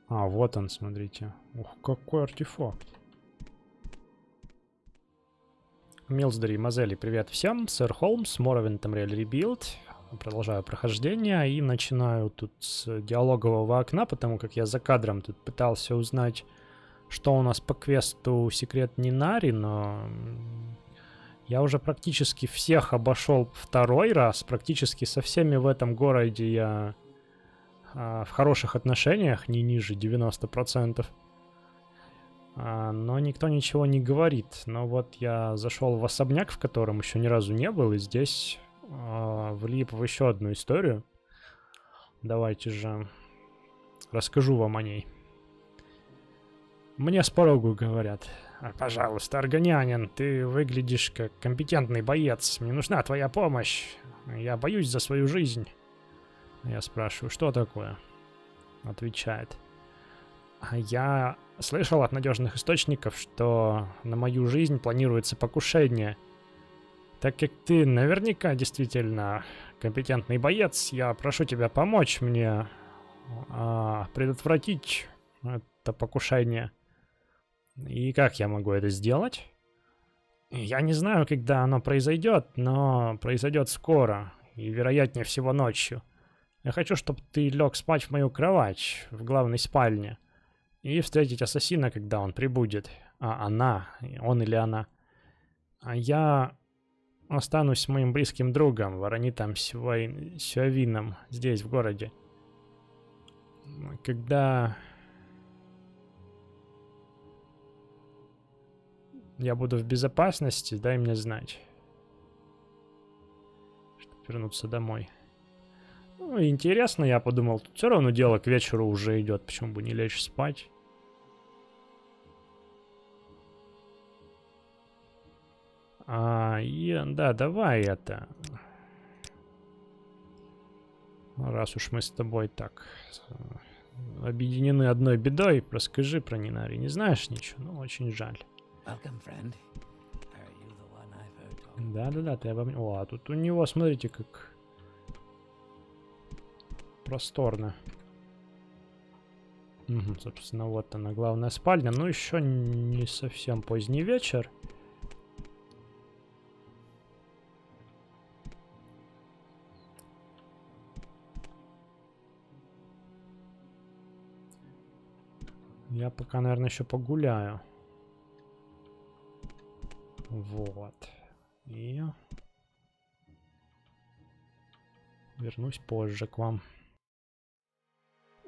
А, вот он, смотрите. Ух, какой артефакт. Милсдери, Мазели, привет всем. Сэр Холмс, Morrowind Tamriel Rebuild. Продолжаю прохождение и начинаю тут с диалогового окна, потому как я за кадром тут пытался узнать, что у нас по квесту Секрет Нинари, но я уже практически всех обошел второй раз. Практически со всеми в этом городе я в хороших отношениях, не ниже 90%. Но никто ничего не говорит. Но вот я зашел в особняк, в котором еще ни разу не был, и здесь влип в еще одну историю. Давайте же расскажу вам о ней. Мне с порогу говорят: пожалуйста, Аргонянин, ты выглядишь как компетентный боец. Мне нужна твоя помощь. Я боюсь за свою жизнь. Я спрашиваю, что такое? Отвечает: я слышал от надежных источников, что на мою жизнь планируется покушение. Так как ты наверняка действительно компетентный боец, я прошу тебя помочь мне предотвратить это покушение. И как я могу это сделать? Я не знаю, когда оно произойдет, но произойдет скоро, и вероятнее всего ночью. Я хочу, чтобы ты лег спать в мою кровать в главной спальне и встретить ассасина, когда он прибудет. Он или она. А я останусь с моим близким другом, Воронитом Сюавином, здесь, в городе. Когда я буду в безопасности, дай мне знать, чтобы вернуться домой. Ну, интересно, я подумал, тут все равно дело к вечеру уже идет, почему бы не лечь спать. Да, давай это. Раз уж мы с тобой так объединены одной бедой, расскажи про Нинари. Не знаешь ничего? Ну, очень жаль. Да-да-да, ты обо мне... О, а тут у него, смотрите, как просторно. Угу, собственно, вот она, главная спальня. Но еще не совсем поздний вечер. Я пока, наверное, еще погуляю. Вот. И вернусь позже к вам.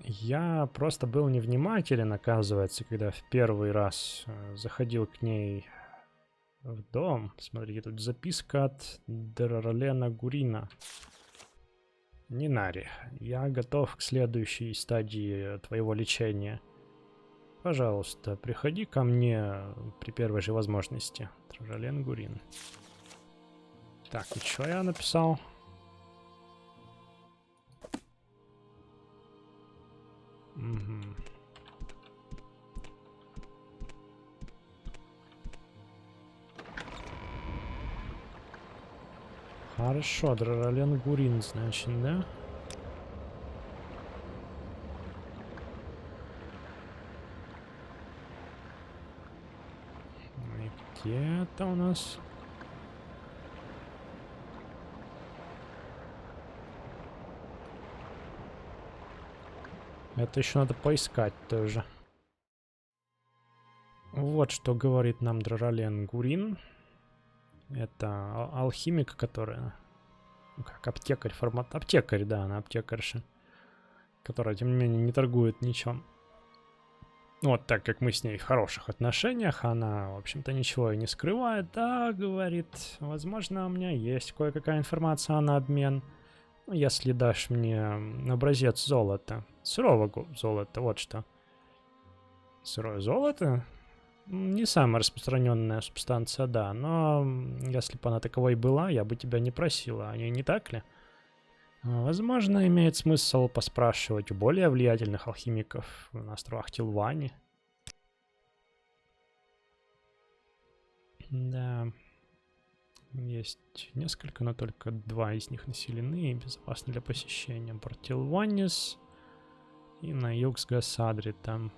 Я просто был невнимателен, оказывается, когда в первый раз заходил к ней в дом. Смотрите, тут записка от Драралена Гурина. Нинари, я готов к следующей стадии твоего лечения. Пожалуйста, приходи ко мне при первой же возможности. Драрален Гурин. Так, и что я написал? Угу. Хорошо, Драрален Гурин, значит, да? И где это у нас? Это еще надо поискать тоже. Вот что говорит нам Драрален Гурин. Это алхимик, которая... Как аптекарь, формат... Аптекарь, да, она аптекарша. Которая, тем не менее, не торгует ничем. Вот так как мы с ней в хороших отношениях, она, в общем-то, ничего и не скрывает. Да, говорит, возможно, у меня есть кое-какая информация на обмен. Ну, если дашь мне образец золота. Сырого золота, вот что. Сырое золото? Не самая распространенная субстанция, да. Но если бы она таковой была, я бы тебя не просила. Они не так ли? Возможно, имеет смысл поспрашивать у более влиятельных алхимиков на островах Тилвани. Да. Есть несколько, но только 2 из них населены и безопасны для посещения. Порт Тилванис И на юг с Гасадри там.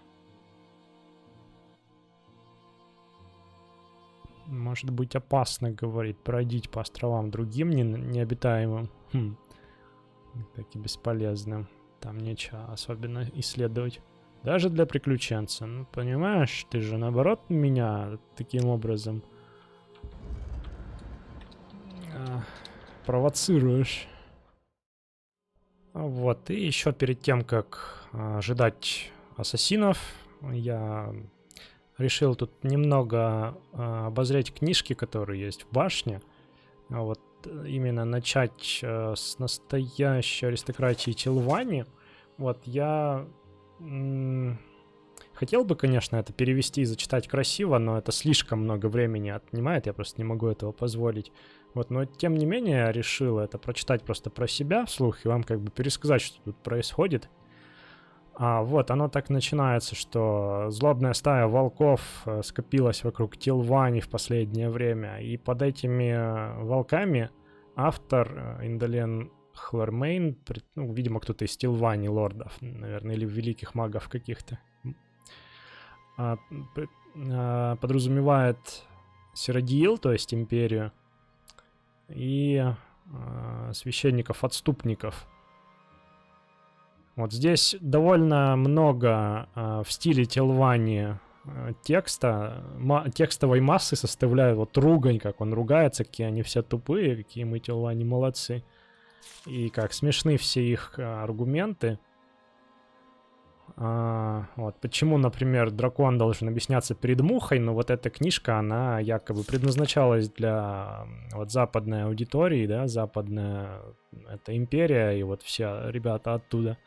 Может быть опасно, говорит, бродить по островам другим необитаемым. Так и бесполезным. Там нечего особенно исследовать. Даже для приключенца. Ну, понимаешь, ты же наоборот меня таким образом провоцируешь. Вот, и еще перед тем, как ожидать ассасинов, я решил тут немного обозреть книжки, которые есть в башне. Вот именно начать с настоящей аристократии Тилвани. Вот я хотел бы, конечно, это перевести и зачитать красиво, но это слишком много времени отнимает, я просто не могу этого позволить. Вот, но тем не менее я решил это прочитать просто про себя вслух и вам как бы пересказать, что тут происходит. Вот, оно так начинается, что злобная стая волков скопилась вокруг Тилвани в последнее время, и под этими волками автор Индолен Хлормейн, ну, видимо, кто-то из Тилвани лордов, наверное, или великих магов каких-то, подразумевает Сиродиил, то есть империю, и священников-отступников. Вот здесь довольно много в стиле Тилвани текста, текстовой массы составляют вот ругань, как он ругается, какие они все тупые, какие мы Тилвани молодцы, и как смешны все их аргументы. Вот почему, например, дракон должен объясняться перед мухой, но вот эта книжка, она якобы предназначалась для вот западной аудитории, да, западная это империя и вот все ребята оттуда.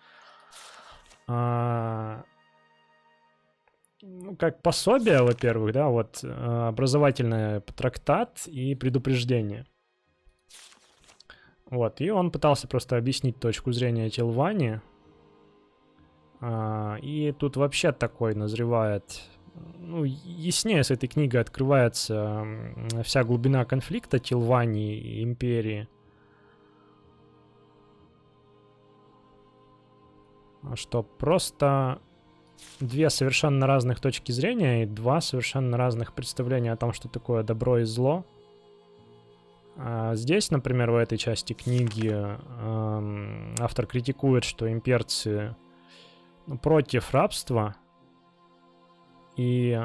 Ну, как пособие, во-первых, да, вот образовательный трактат и предупреждение. Вот, и он пытался просто объяснить точку зрения Тилвани. И тут вообще такой назревает, ну, яснее с этой книгой открывается вся глубина конфликта Тилвани и империи. Что просто две совершенно разных точки зрения и два совершенно разных представления о том, что такое добро и зло. Здесь, например, в этой части книги автор критикует, что имперцы против рабства. И,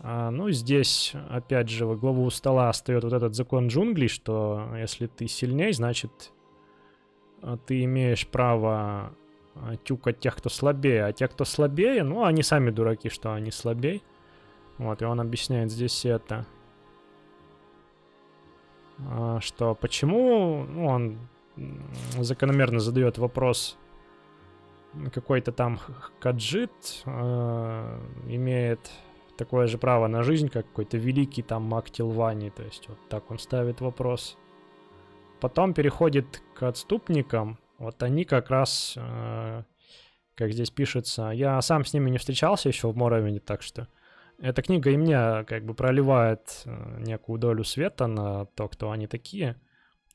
ну, здесь, опять же, во главу стола встает вот этот закон джунглей, что если ты сильней, значит, ты имеешь право тюкать тех, кто слабее. А те, кто слабее, ну, они сами дураки, что они слабее. Вот, и он объясняет здесь это. Что почему, ну, он закономерно задает вопрос, какой-то там Каджит имеет такое же право на жизнь, как какой-то великий там маг Тилвани. То есть вот так он ставит вопрос. Потом переходит к отступникам. Вот они как раз, как здесь пишется, я сам с ними не встречался еще в Моровинде, так что эта книга и мне как бы проливает некую долю света на то, кто они такие.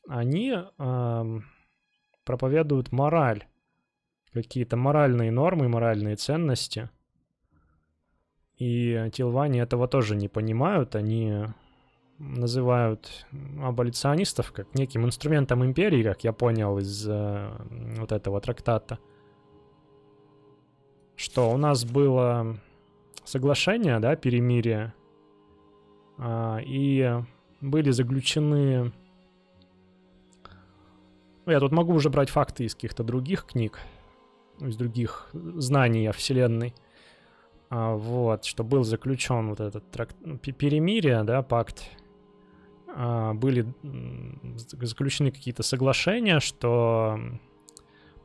Они проповедуют мораль, какие-то моральные нормы, моральные ценности. И Тилвани этого тоже не понимают. Они называют аболиционистов как неким инструментом империи, как я понял из вот этого трактата. Что у нас было соглашение, да, перемирие, и были заключены... Я тут могу уже брать факты из каких-то других книг, из других знаний о Вселенной. Вот, что был заключен вот этот перемирие, да, пакт. Были заключены какие-то соглашения, что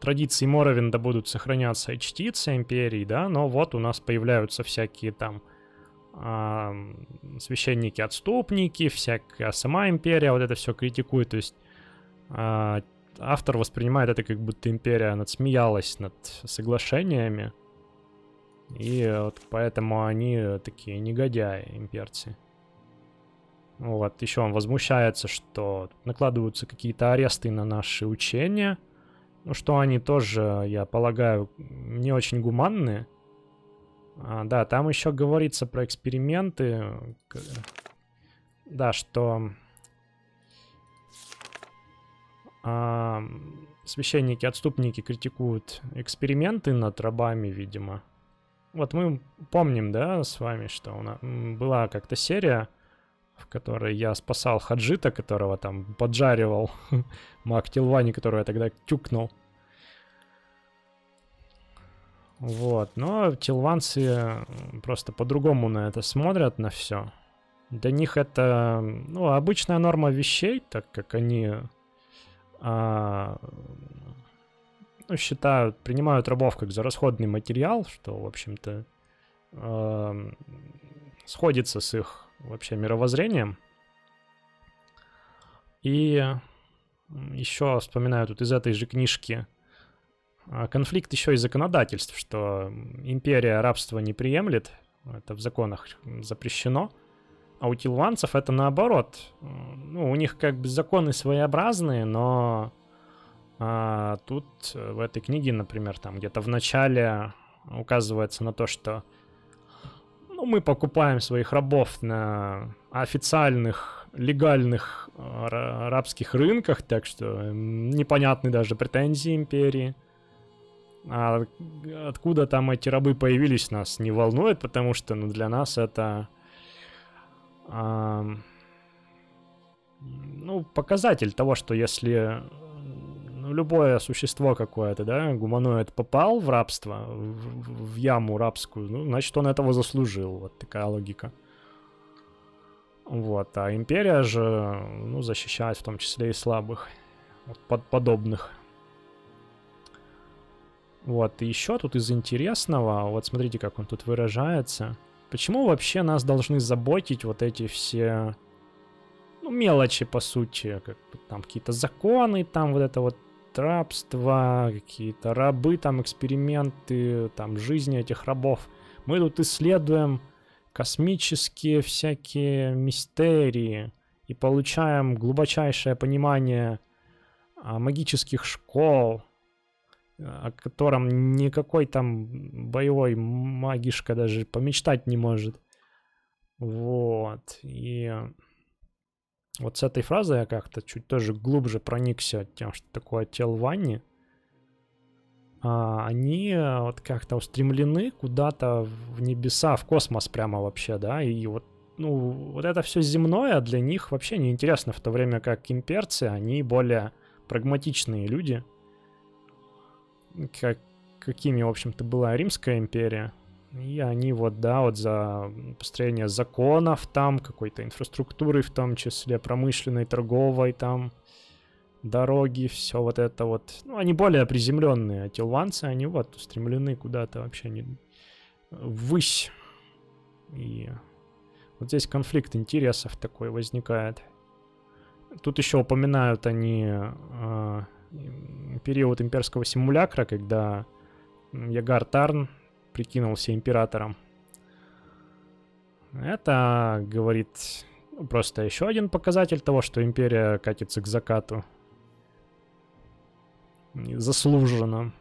традиции Моровинда будут сохраняться и чтиться империи, да, но вот у нас появляются всякие там священники-отступники, всякая сама империя вот это все критикует, то есть автор воспринимает это как будто империя надсмеялась над соглашениями, и вот поэтому они такие негодяи, имперцы. Вот, еще он возмущается, что накладываются какие-то аресты на наши учения, Ну, что они тоже, я полагаю, не очень гуманные. Да, там еще говорится про эксперименты. Да, что священники-отступники критикуют эксперименты над рабами, видимо. Вот мы помним, да, с вами, что у нас была как-то серия, в которой я спасал Хаджита, которого там поджаривал маг Тилвани, которого я тогда тюкнул. Вот, но тилванцы просто по-другому на это смотрят, на все. Для них это, ну, обычная норма вещей, так как они ну, считают, принимают рабов как за расходный материал, что, в общем-то, сходится с их вообще мировоззрением. И еще вспоминаю тут из этой же книжки конфликт еще и законодательств, что империя рабство не приемлет, это в законах запрещено, а у тилванцев это наоборот. Ну, у них как бы законы своеобразные, но тут в этой книге, например, там где-то в начале указывается на то, что ну, мы покупаем своих рабов на официальных, легальных рабских рынках, так что непонятны даже претензии империи. А откуда там эти рабы появились, нас не волнует, потому что ну, для нас это ну, показатель того, что если ну, любое существо какое-то, да, гуманоид попал в рабство, в яму рабскую, ну, значит, он этого заслужил. Вот такая логика. Вот, а империя же, ну, защищает в том числе и слабых, вот, подобных. Вот, и еще тут из интересного, вот смотрите, как он тут выражается. Почему вообще нас должны заботить вот эти все, ну, мелочи, по сути, как там какие-то законы, там вот это вот рабство, какие-то рабы, там эксперименты, там жизни этих рабов. Мы тут исследуем космические всякие мистерии и получаем глубочайшее понимание магических школ, о котором никакой там боевой магишка даже помечтать не может. Вот. И вот с этой фразой я как-то чуть тоже глубже проникся тем, что такое Телвани. Они вот как-то устремлены куда-то в небеса, в космос прямо вообще, да, и вот, ну, вот это все земное для них вообще не интересно, в то время как имперцы, они более прагматичные люди, какими, в общем-то, была Римская империя. И они вот, да, вот за построение законов там, какой-то инфраструктуры, в том числе промышленной, торговой там, дороги, все вот это вот. Ну, они более приземленные, а тилванцы, они вот устремлены куда-то вообще не ввысь. И вот здесь конфликт интересов такой возникает. Тут еще упоминают они период имперского симулякра, когда Ягар Тарн прикинулся императором. Это, говорит, просто еще один показатель того, что империя катится к закату. Заслуженно.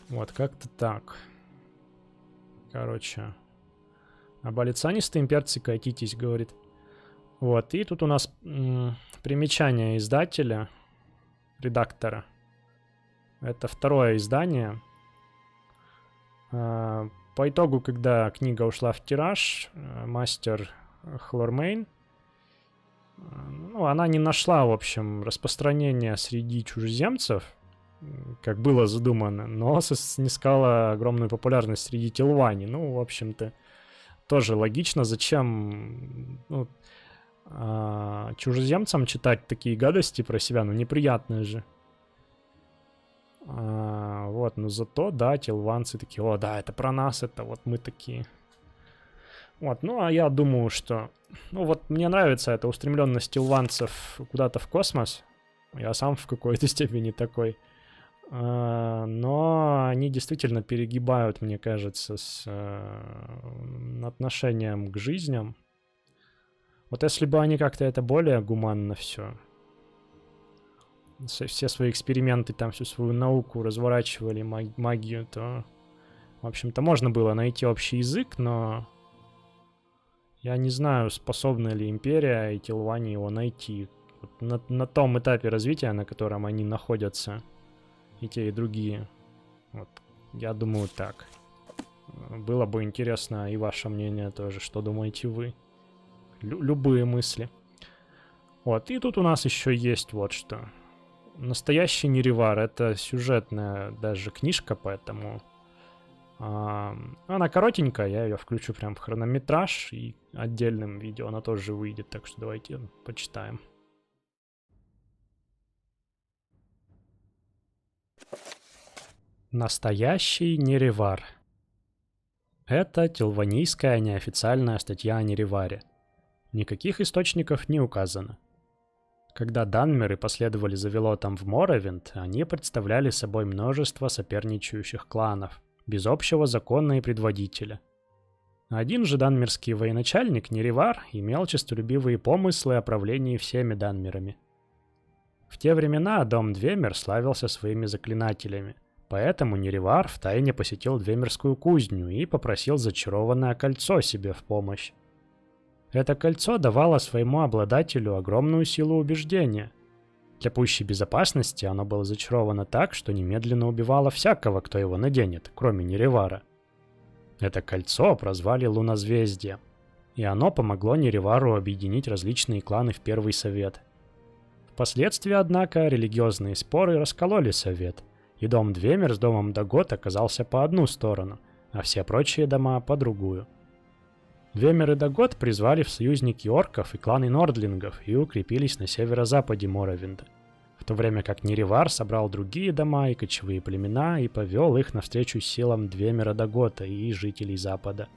Вот, как-то так. Короче. Аболиционисты имперцы, катитесь, говорит. Вот, и тут у нас примечание издателя, редактора. Это второе издание. По итогу, когда книга ушла в тираж, мастер Хлормейн, ну, она не нашла, в общем, распространения среди чужеземцев, как было задумано, но снискала огромную популярность среди Телвани. Ну, в общем-то, тоже логично, зачем чужеземцам читать такие гадости про себя, ну, неприятно же. Вот, но зато, да, телванцы такие, о, да, это про нас, это вот мы такие. Вот, ну, а я думаю, что, ну, вот мне нравится эта устремленность телванцев куда-то в космос. Я сам в какой-то степени такой. Но они действительно перегибают, мне кажется, с отношением к жизням. Вот если бы они как-то это более гуманно все все свои эксперименты, там всю свою науку разворачивали, магию, то, в общем-то, можно было найти общий язык, но я не знаю, способна ли Империя и Тилвани его найти. Вот на том этапе развития, на котором они находятся, и те, и другие. Вот, я думаю, так. Было бы интересно и ваше мнение тоже, что думаете вы. Любые мысли. Вот, и тут у нас еще есть вот что. Настоящий Неревар — это сюжетная даже книжка, поэтому она коротенькая, я ее включу прям в хронометраж, и отдельным видео она тоже выйдет, так что давайте почитаем. Настоящий Неревар. Это тилванийская неофициальная статья о Нереваре. Никаких источников не указано. Когда данмеры последовали за Велотом в Моровинд, они представляли собой множество соперничающих кланов, без общего закона и предводителя. Один же данмерский военачальник, Неревар, имел честолюбивые помыслы о правлении всеми данмерами. В те времена дом Двемер славился своими заклинателями, поэтому Неревар втайне посетил Двемерскую кузню и попросил зачарованное кольцо себе в помощь. Это кольцо давало своему обладателю огромную силу убеждения. Для пущей безопасности оно было зачаровано так, что немедленно убивало всякого, кто его наденет, кроме Неревара. Это кольцо прозвали Лунозвездие, и оно помогло Неревару объединить различные кланы в Первый Совет. Впоследствии, однако, религиозные споры раскололи Совет, и дом Двемер с домом Дагот оказался по одну сторону, а все прочие дома по другую. Двемер и Дагот призвали в союзники орков и кланы нордлингов и укрепились на северо-западе Моровинда, в то время как Неревар собрал другие дома и кочевые племена и повел их навстречу силам Двемера Дагота и жителей Запада.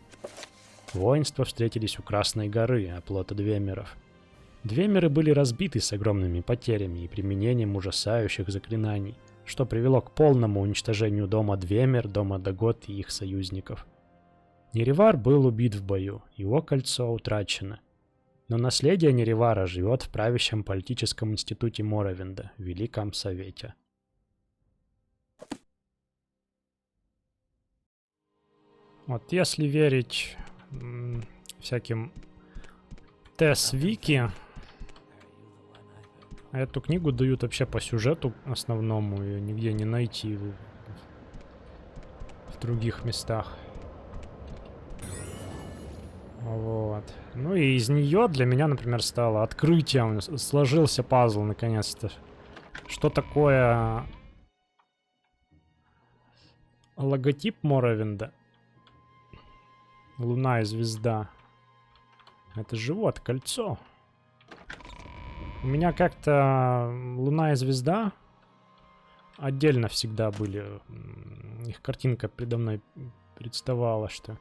Воинства встретились у Красной горы, оплота Двемеров. Двемеры были разбиты с огромными потерями и применением ужасающих заклинаний, что привело к полному уничтожению дома Двемер, дома Дагот и их союзников. Неревар был убит в бою, его кольцо утрачено. Но наследие Неревара живет в правящем политическом институте Моровинда, в Великом Совете. Вот если верить всяким ТС-вики, эту книгу дают вообще по сюжету основному, и нигде не найти в других местах. Вот. Ну и из нее для меня, например, стало открытием, сложился пазл наконец-то. Что такое логотип Моровинда? Луна и звезда. Это же вот кольцо. У меня как-то Луна и звезда отдельно всегда были. Их картинка предо мной представала, что...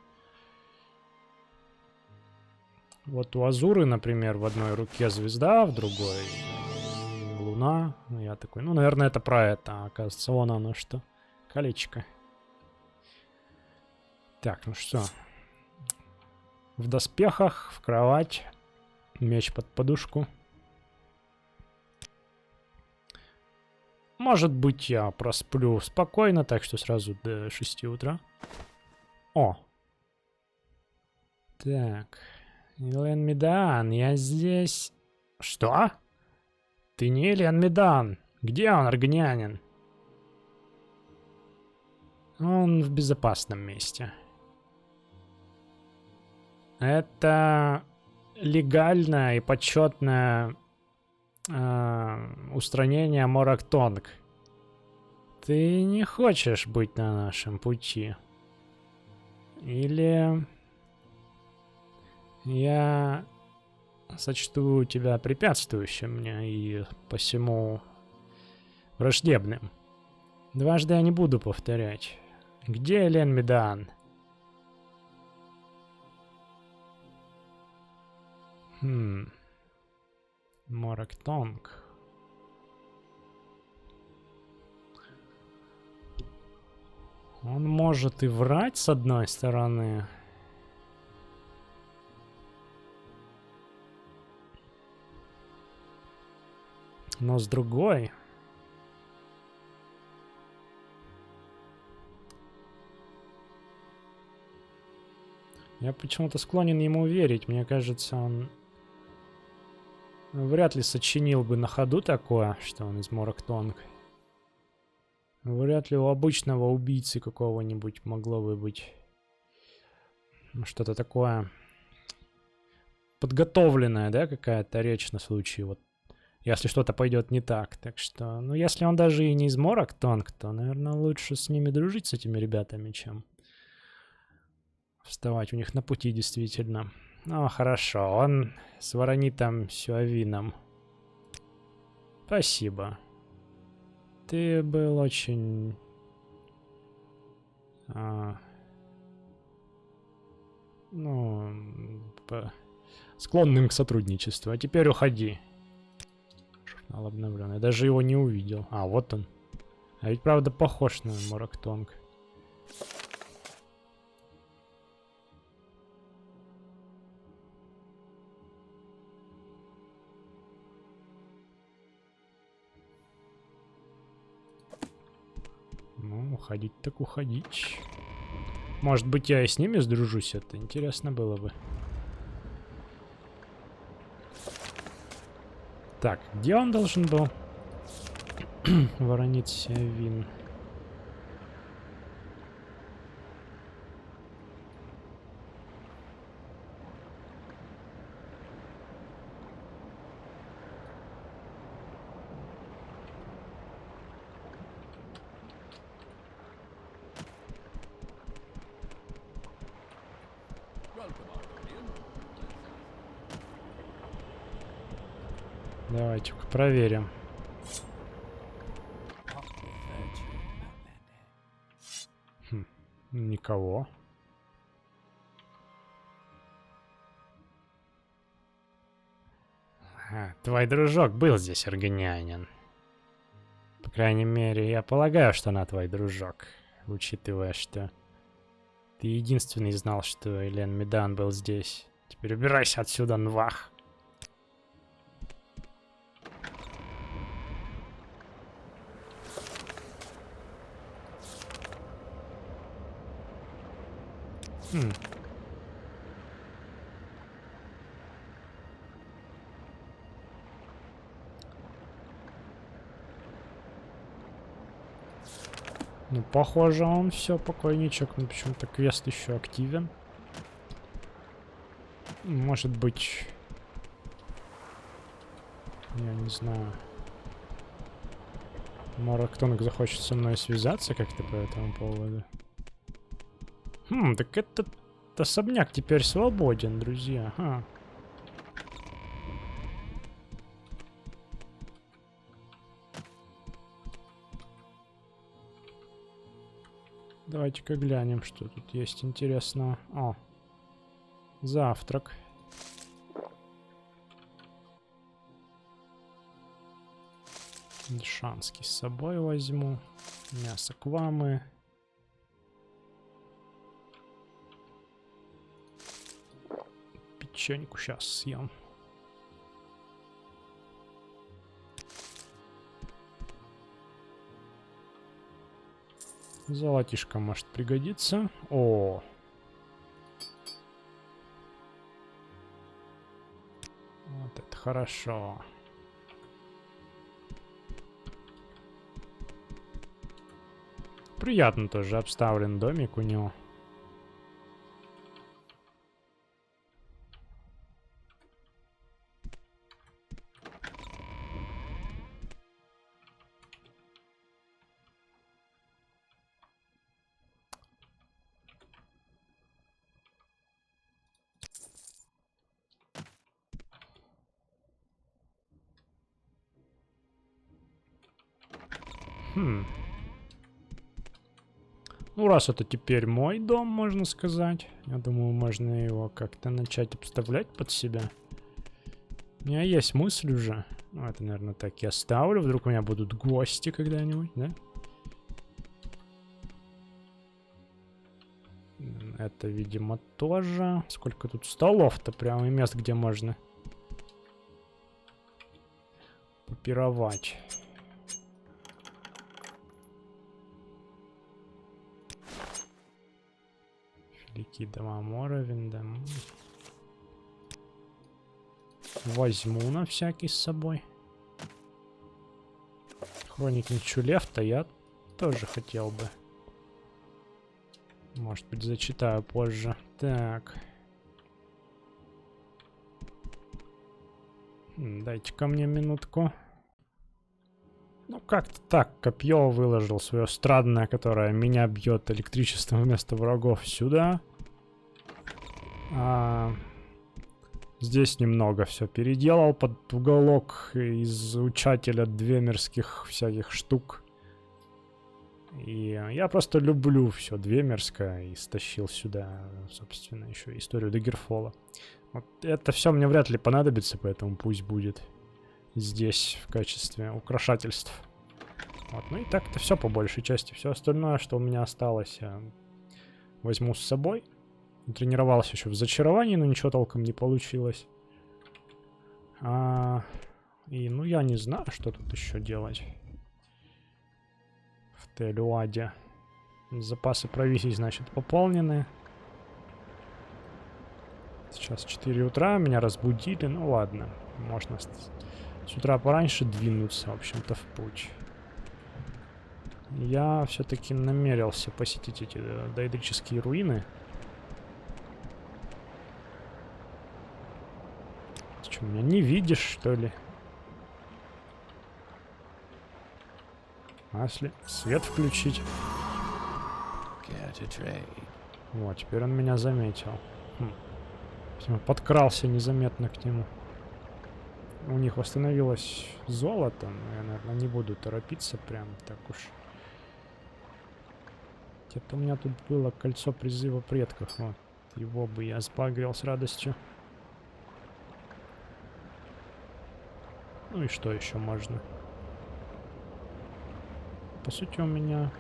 Вот у Азуры, например, в одной руке звезда, в другой луна. Я такой, ну, наверное, это про это. А оказывается, вон оно что. Колечко. Так, ну что. В доспехах, в кровать. Меч под подушку. Может быть, я просплю спокойно, так что сразу до 6 утра. О! Так... Илэн Медан, я здесь... Что? Ты не Илэн Медан. Где он, аргнянин? Он в безопасном месте. Это легальное и почетное устранение Морактонг. Ты не хочешь быть на нашем пути? Или... Я сочту тебя препятствующим мне и посему враждебным. Дважды я не буду повторять. Где Илэн Медан? Морактонг. Он может и врать с одной стороны. Но с другой, Я почему-то склонен ему верить. Мне кажется, он вряд ли сочинил бы на ходу такое, что он из Морагтонг. Вряд ли у обычного убийцы какого-нибудь могло бы быть что-то такое подготовленная, да, какая-то речь на случай, вот, если что-то пойдет не так. Так что, ну, если он даже и не из Морагтонг, то, наверное, лучше с ними дружить, с этими ребятами, чем вставать у них на пути, действительно. Ну, хорошо, он с Воронитом Сюавином. Спасибо. Ты был очень... склонным к сотрудничеству. А теперь уходи. Журнал обновлен. Я даже его не увидел. А, вот он. А ведь правда похож на Морагтонг. Ну, уходить так уходить. Может быть, я и с ними сдружусь? Это интересно было бы. Так, где он должен был? Воронит Сюавин. Давайте-ка проверим. Никого. Твой дружок был здесь, аргонянин. По крайней мере, я полагаю, что она твой дружок. Учитывая, что ты единственный знал, что Элен Медан был здесь. Теперь убирайся отсюда, Нвах. Ну, похоже, он все, покойничек. Ну, почему-то квест еще активен. Может быть... Я не знаю. Морагтонг захочет со мной связаться как-то по этому поводу. Так этот особняк теперь свободен, друзья. Давайте-ка глянем, что тут есть интересного. О, завтрак. Дешанский с собой возьму. Мясо квамы. Печеньку сейчас съем. Золотишко может пригодиться. О! Вот это хорошо. Приятно тоже обставлен домик у него. Ну, раз это теперь мой дом, можно сказать. Я думаю, можно его как-то начать обставлять под себя. У меня есть мысль уже. Ну, это, наверное, так и оставлю. Вдруг у меня будут гости когда-нибудь, да? Это, видимо, тоже. Сколько тут столов-то прямо и мест, где можно попировать. Ликидова Моровинда. Возьму на всякий с собой. Хроники Нчулефта я тоже хотел бы. Может быть, зачитаю позже. Так. Дайте-ка мне минутку. Ну, как-то так. Копье выложил свое странное, которое меня бьет электричеством вместо врагов, сюда. Здесь немного все переделал под уголок изучателя двемерских всяких штук. И я просто люблю все двемерское и стащил сюда, собственно, еще историю Дагерфола. Вот это все мне вряд ли понадобится, поэтому пусть будет здесь в качестве украшательств. Вот, ну и так-то все по большей части. Все остальное, что у меня осталось, я возьму с собой. Тренировался еще в зачаровании, но ничего толком не получилось. И, ну, я не знаю, что тут еще делать. В Телюаде. Запасы провизии, значит, пополнены. Сейчас 4 утра, меня разбудили. Ну, ладно, можно с утра пораньше двинуться, в общем-то, в путь. Я все-таки намерился посетить эти доэдрические руины. Ты что, меня не видишь, что ли? А если свет включить? Вот, теперь он меня заметил. Подкрался незаметно к нему. У них восстановилось золото, но я, наверное, не буду торопиться прям так уж. Где-то у меня тут было кольцо призыва предков. Вот, его бы я сбагрил с радостью. Ну и что еще можно? По сути, у меня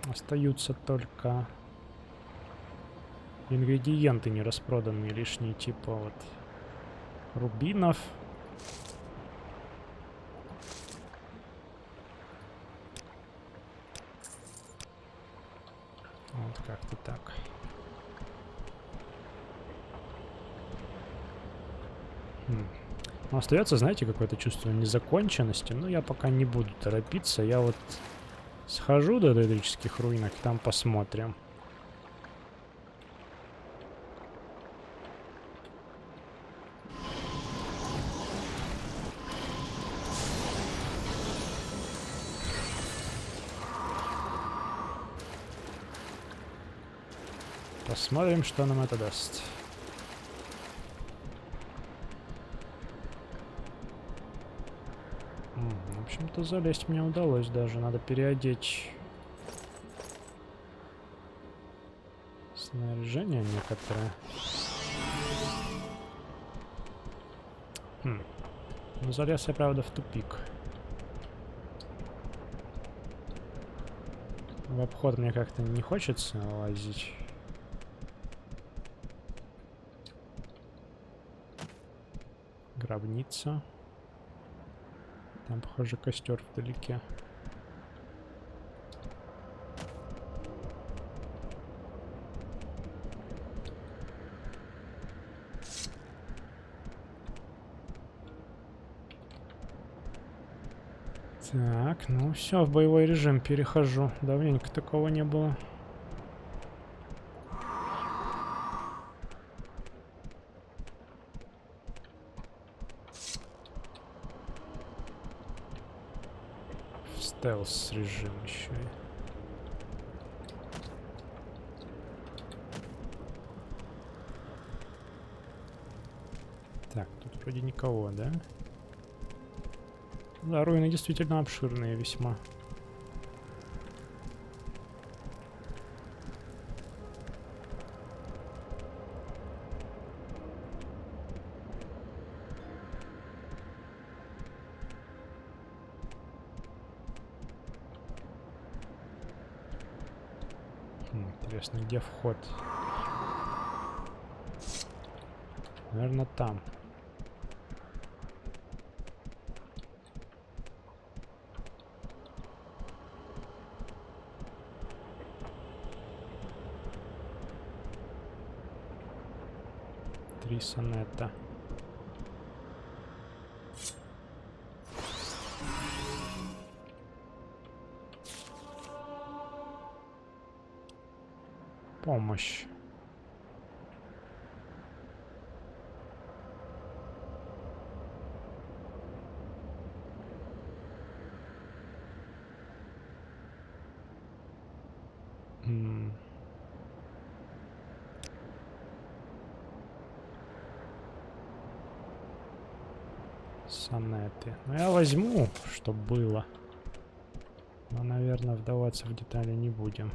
остаются только ингредиенты нераспроданные лишние, типа вот рубинов. Вот как-то так. Но остается, знаете, какое-то чувство незаконченности. Но я пока не буду торопиться. Я вот схожу до доэдрических руинок, там посмотрим. Посмотрим, что нам это даст. В общем-то, залезть мне удалось даже. Надо переодеть снаряжение некоторое. Ну, залез я, правда, в тупик. В обход мне как-то не хочется лазить. Гробница. Там, похоже, костер вдалеке. Так, ну все, в боевой режим перехожу. Давненько такого не было. Стелс режим еще. Так, тут вроде никого, да? Да, руины действительно обширные весьма. Интересно, где вход? Наверное, там. 3 сонета. Помощь. Сонеты. Ну, я возьму, чтобы было. Но, наверное, вдаваться в детали не будем.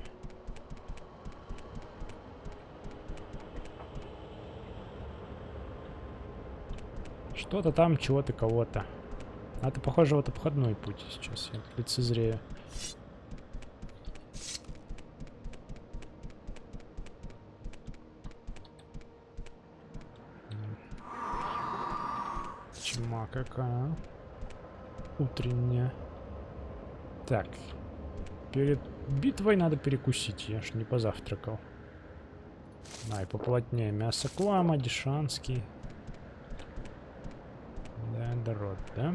Что-то там, чего-то, кого-то. А это, похоже, вот обходной путь сейчас. Я лицезрею. Чума какая. Утренняя. Так. Перед битвой надо перекусить. Я ж не позавтракал. А, и поплотнее. Мясо клама, дешанский. Да, дород, да?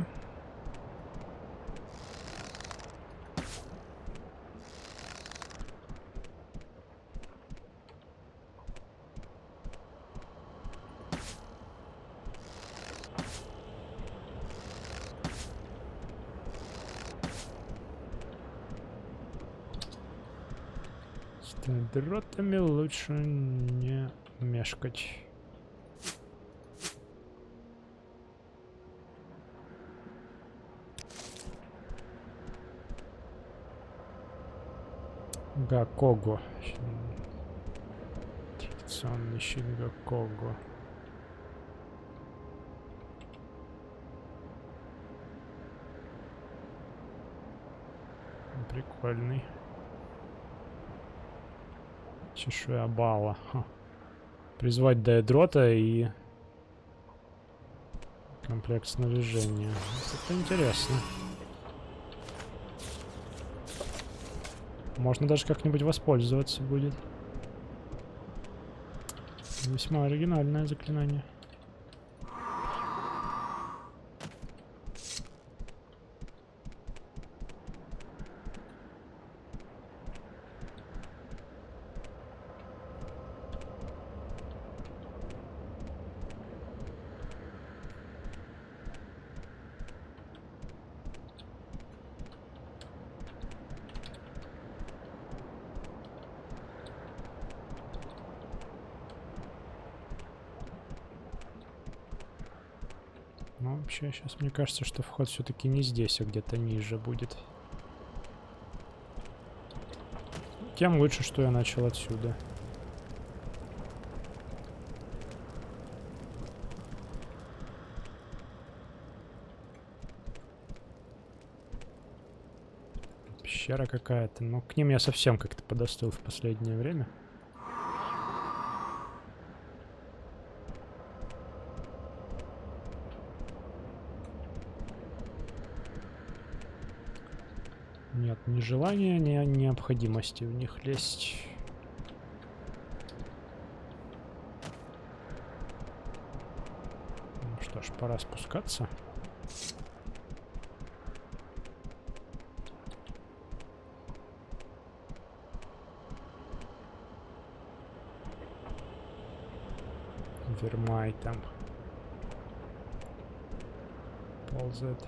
С дротами лучше не мешкать. Гакого. Традиционный щит Гакого. Прикольный. Чешуя Бала. Ха. Призвать Дейдрота и комплект снаряжения. Это интересно. Можно даже как-нибудь воспользоваться будет. Весьма оригинальное заклинание. Ну, вообще, сейчас мне кажется, что вход все-таки не здесь, а где-то ниже будет. Тем лучше, что я начал отсюда. Пещера какая-то. Но к ним я совсем как-то подостыл в последнее время. Нет ни желания, ни необходимости в них лезть. Ну что ж, пора спускаться. Вермай там ползает.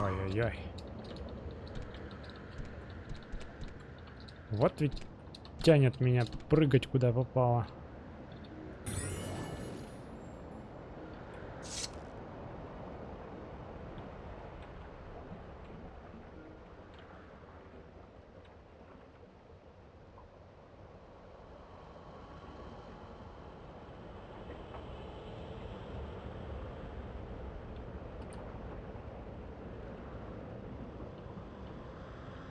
Ой-ой-ой. Вот ведь тянет меня прыгать куда попало.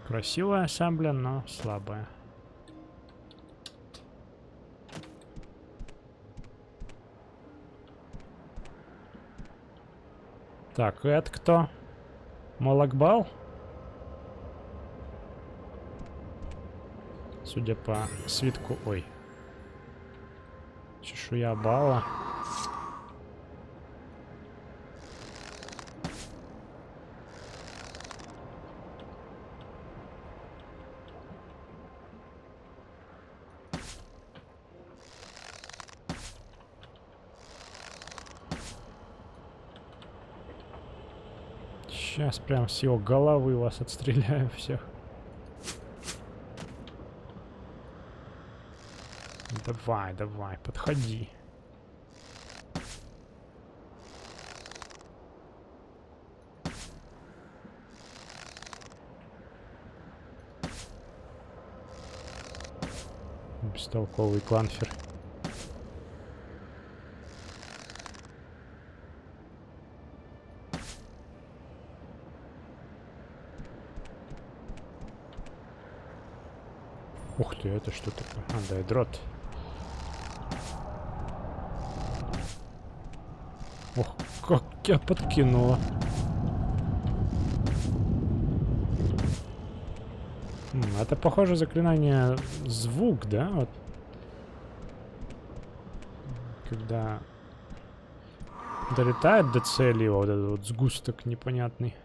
Красивая сабля, но слабая. Так, это кто? Малакбал? Судя по свитку... Ой. Чешуя Бала. Сейчас прям с его головы вас отстреляю всех. Давай, давай, подходи. Бестолковый кланфер. Ух ты, это что такое? А, да, дрот. Ох, как я подкинула. Это похоже заклинание звук, да? Вот. Когда долетает до цели, вот этот вот сгусток непонятный.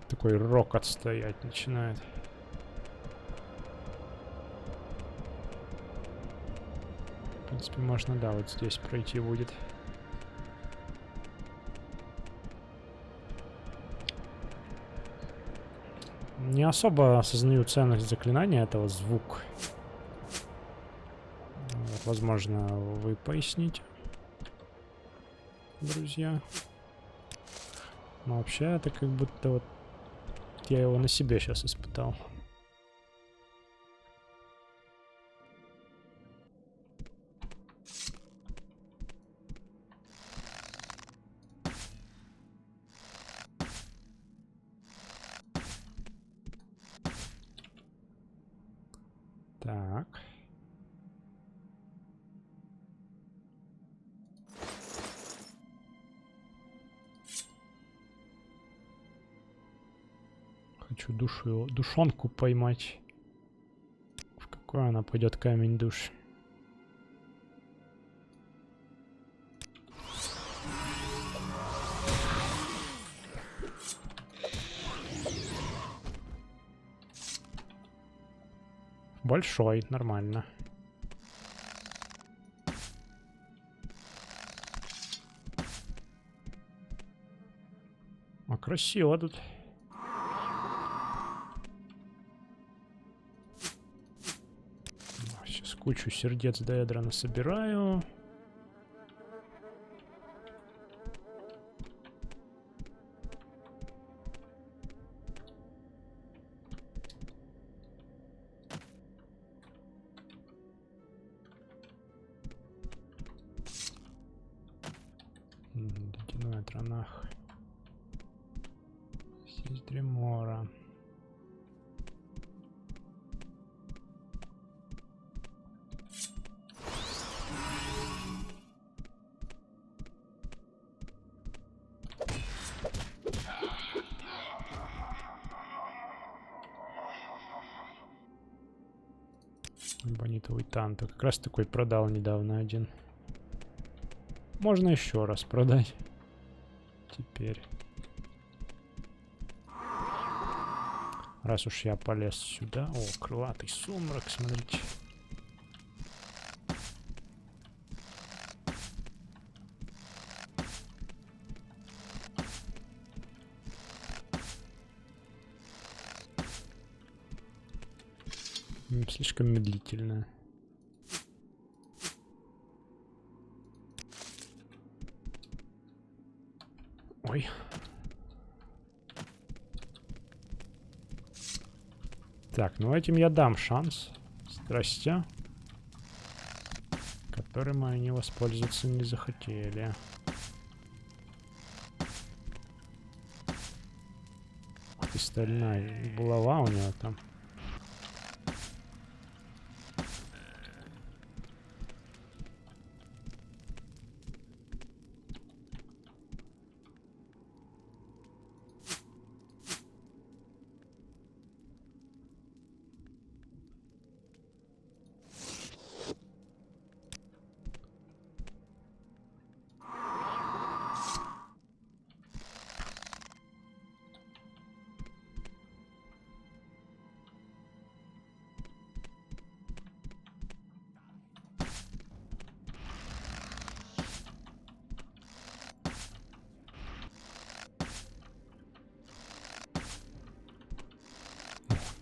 Такой рокот стоять начинает. В принципе, можно, да, вот здесь пройти будет. Не особо осознаю ценность заклинания этого звук. Вот, возможно, вы поясните, друзья. Но вообще это как будто вот я его на себе сейчас испытал. Так. Хочу душонку поймать. В какой она пойдет камень душ? Большой, нормально. А красиво тут. Сейчас кучу сердец до ядра насобираю. Ледяной дранах. Здесь Дремора. Бонитовый танто. Как раз такой продал недавно один. Можно еще раз продать. Теперь. Раз уж я полез сюда. О, крылатый сумрак, смотрите. Слишком медлительно. Ой. Так, ну этим я дам шанс. Здрасте. Которым они воспользоваться не захотели. Ух ты, стальная булава у него там.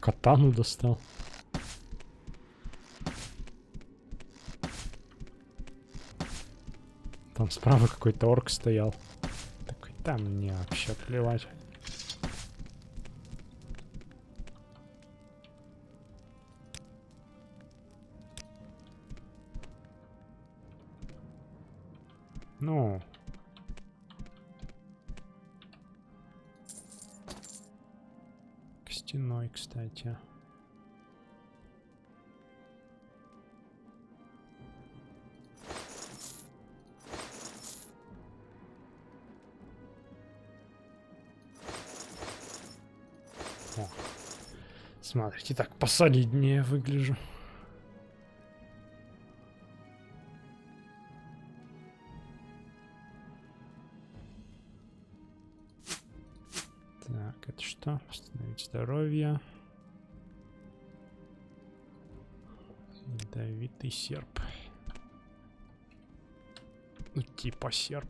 Катану достал. Там справа какой-то орк стоял. Такой, там мне вообще плевать. Ну. К стеной, кстати. О. Смотрите, так посолиднее выгляжу. Так, это что? Восстановить здоровье. Ядовитый серп. Ну, типа серп.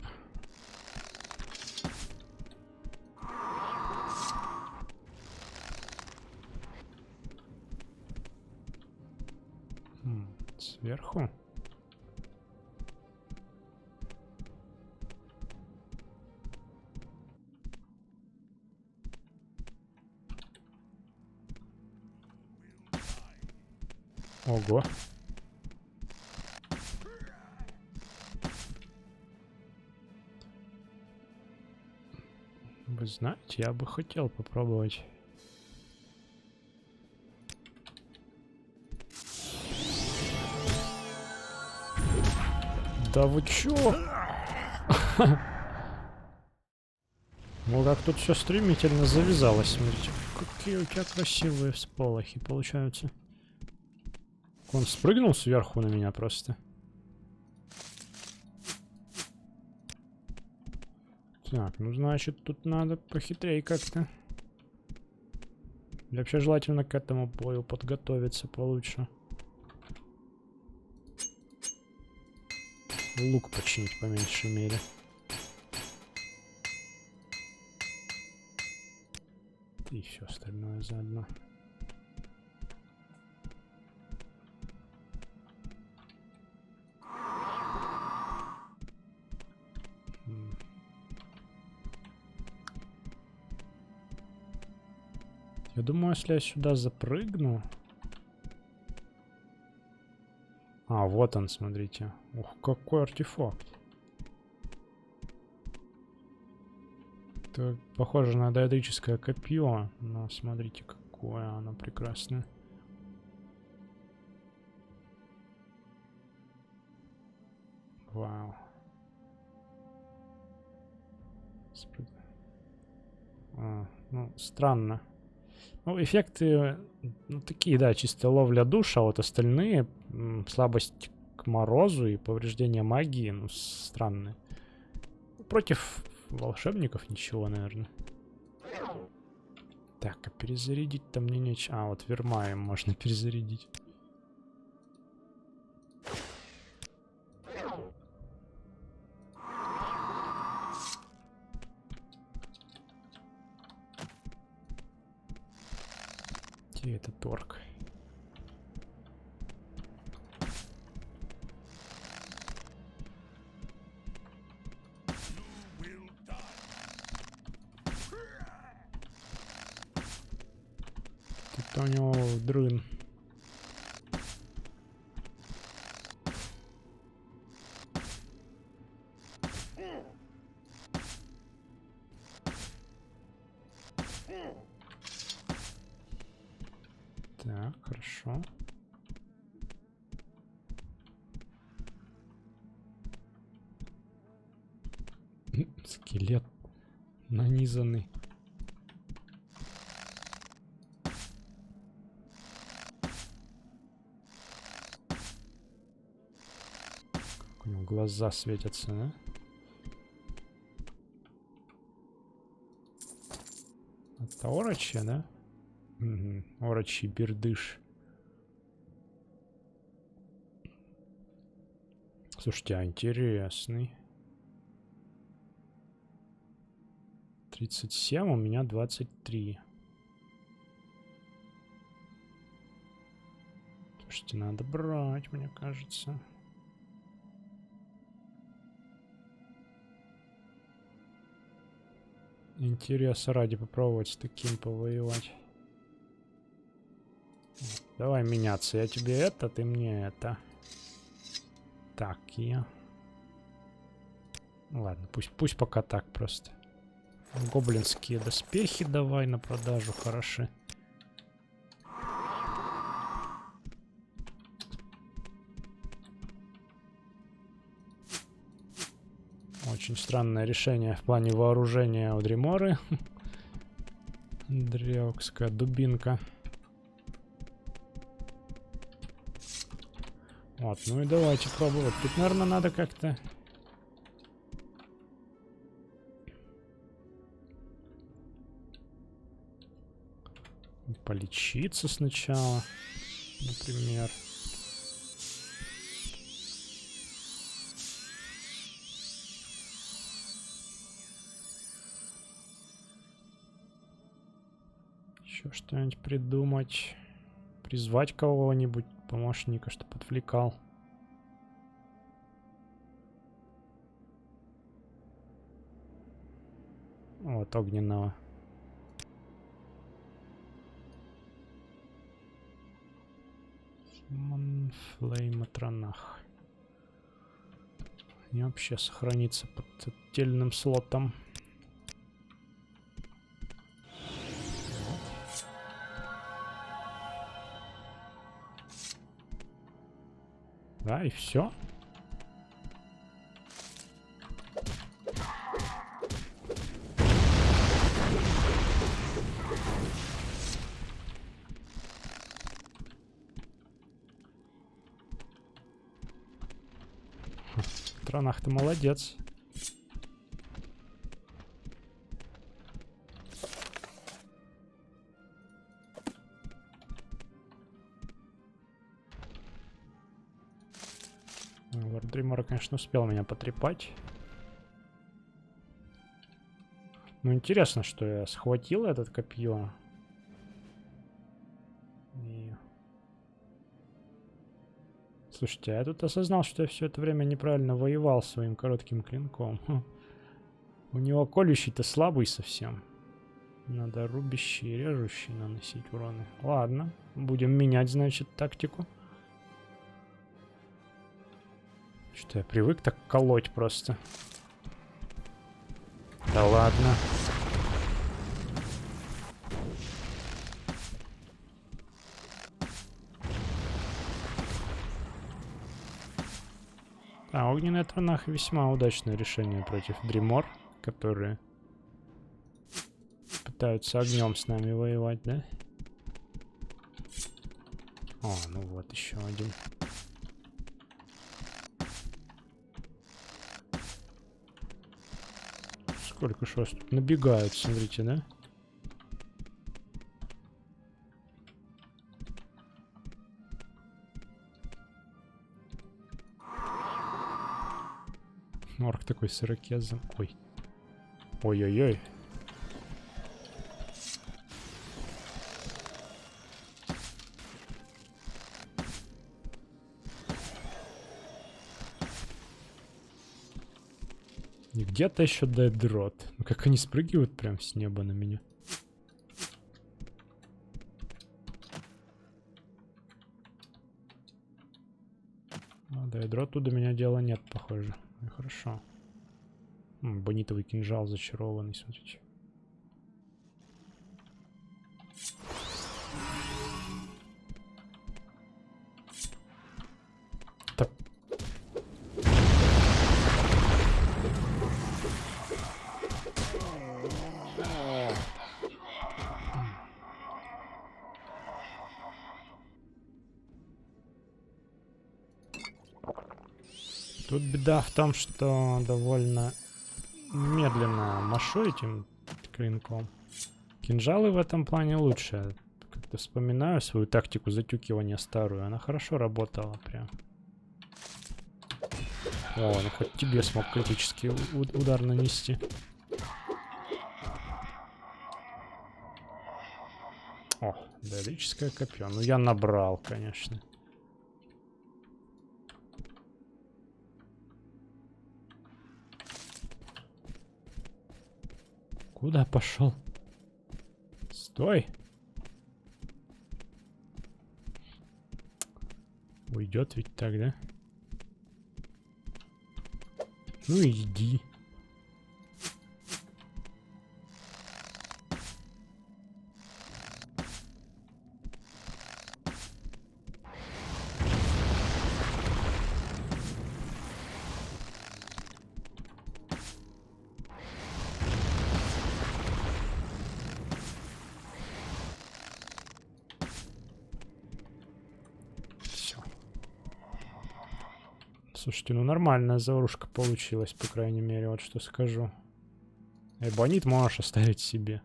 Сверху. Ого. Вы знаете, я бы хотел попробовать. Да вы чё? Ну как тут все стремительно завязалось, смотрите. Какие у тебя красивые всполохи получаются. Он спрыгнул сверху на меня просто. Так, ну значит тут надо похитрее как-то. Или вообще желательно к этому бою подготовиться получше. Лук починить по меньшей мере. И все остальное заодно. Я думаю, если я сюда запрыгну... А, вот он, смотрите. Ух, какой артефакт. Это похоже на диадрическое копье, но смотрите, какое оно прекрасное. Вау. Ну, странно. Ну, эффекты, ну, такие, да, чисто ловля душ, а вот остальные, слабость к морозу и повреждение магии, ну, странные. Против волшебников ничего, наверное. Так, а перезарядить-то мне нечего. А, вот вермаем можно перезарядить. Где этот орк? Тут у него дрын. Так, хорошо. Скелет нанизанный. Как у него глаза светятся, да? Это орочья, да? Угу. Орочий бердыш. Слушайте, а интересный. 37, у меня 23. Слушайте, надо брать, мне кажется. Интереса ради попробовать с таким повоевать. Давай меняться. Я тебе это, ты мне это. Так, я... Ладно, пусть пока так просто. Гоблинские доспехи давай на продажу, хороши. Очень странное решение в плане вооружения у Дриморы. Древкская дубинка. Вот, ну и давайте пробовать. Тут, наверное, надо как-то... полечиться сначала, например. Еще что-нибудь придумать. Призвать кого-нибудь, помощника, чтобы отвлекал. Вот, огненного. Флейматронах. И вообще сохранится под отдельным слотом. Да, и все. Тронах, ты молодец. Лорд Дримора, конечно, успел меня потрепать. Ну, интересно, что я схватил этот копье. И... Слушайте, я тут осознал, что я все это время неправильно воевал своим коротким клинком. У него колющий-то слабый совсем. Надо рубящий и режущий наносить уроны. Ладно, будем менять, значит, тактику. Что я привык так колоть просто. Да ладно. А, огненная тронах весьма удачное решение против Дримор, которые пытаются огнем с нами воевать, да? О, ну вот еще один. Сколько ж вас тут набегают, смотрите, да? Орк такой с ирокезом. Ой. Ой-ой-ой. И где-то еще Дедрот. Ну как они спрыгивают прям с неба на меня. А Дедроту до меня дела нет, похоже. Ну, хорошо. Бонитовый кинжал зачарованный, смотрите. Так. Тут беда в том, что довольно медленно машу этим клинком. Кинжалы в этом плане лучше. Как-то вспоминаю свою тактику затюкивания старую. Она хорошо работала прям. О, ну хоть тебе смог критический удар нанести. О, диалическое копье. Ну я набрал, конечно. Куда пошел? Стой! Уйдет ведь так, да? Ну иди. Слушайте, ну нормальная заварушка получилась, по крайней мере, вот что скажу. Эбонит можешь оставить себе.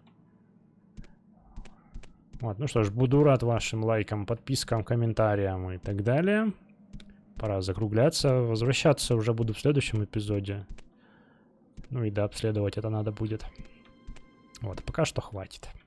Вот, ну что ж, буду рад вашим лайкам, подпискам, комментариям и так далее. Пора закругляться, возвращаться уже буду в следующем эпизоде. Ну и да, обследовать это надо будет. Вот, пока что хватит.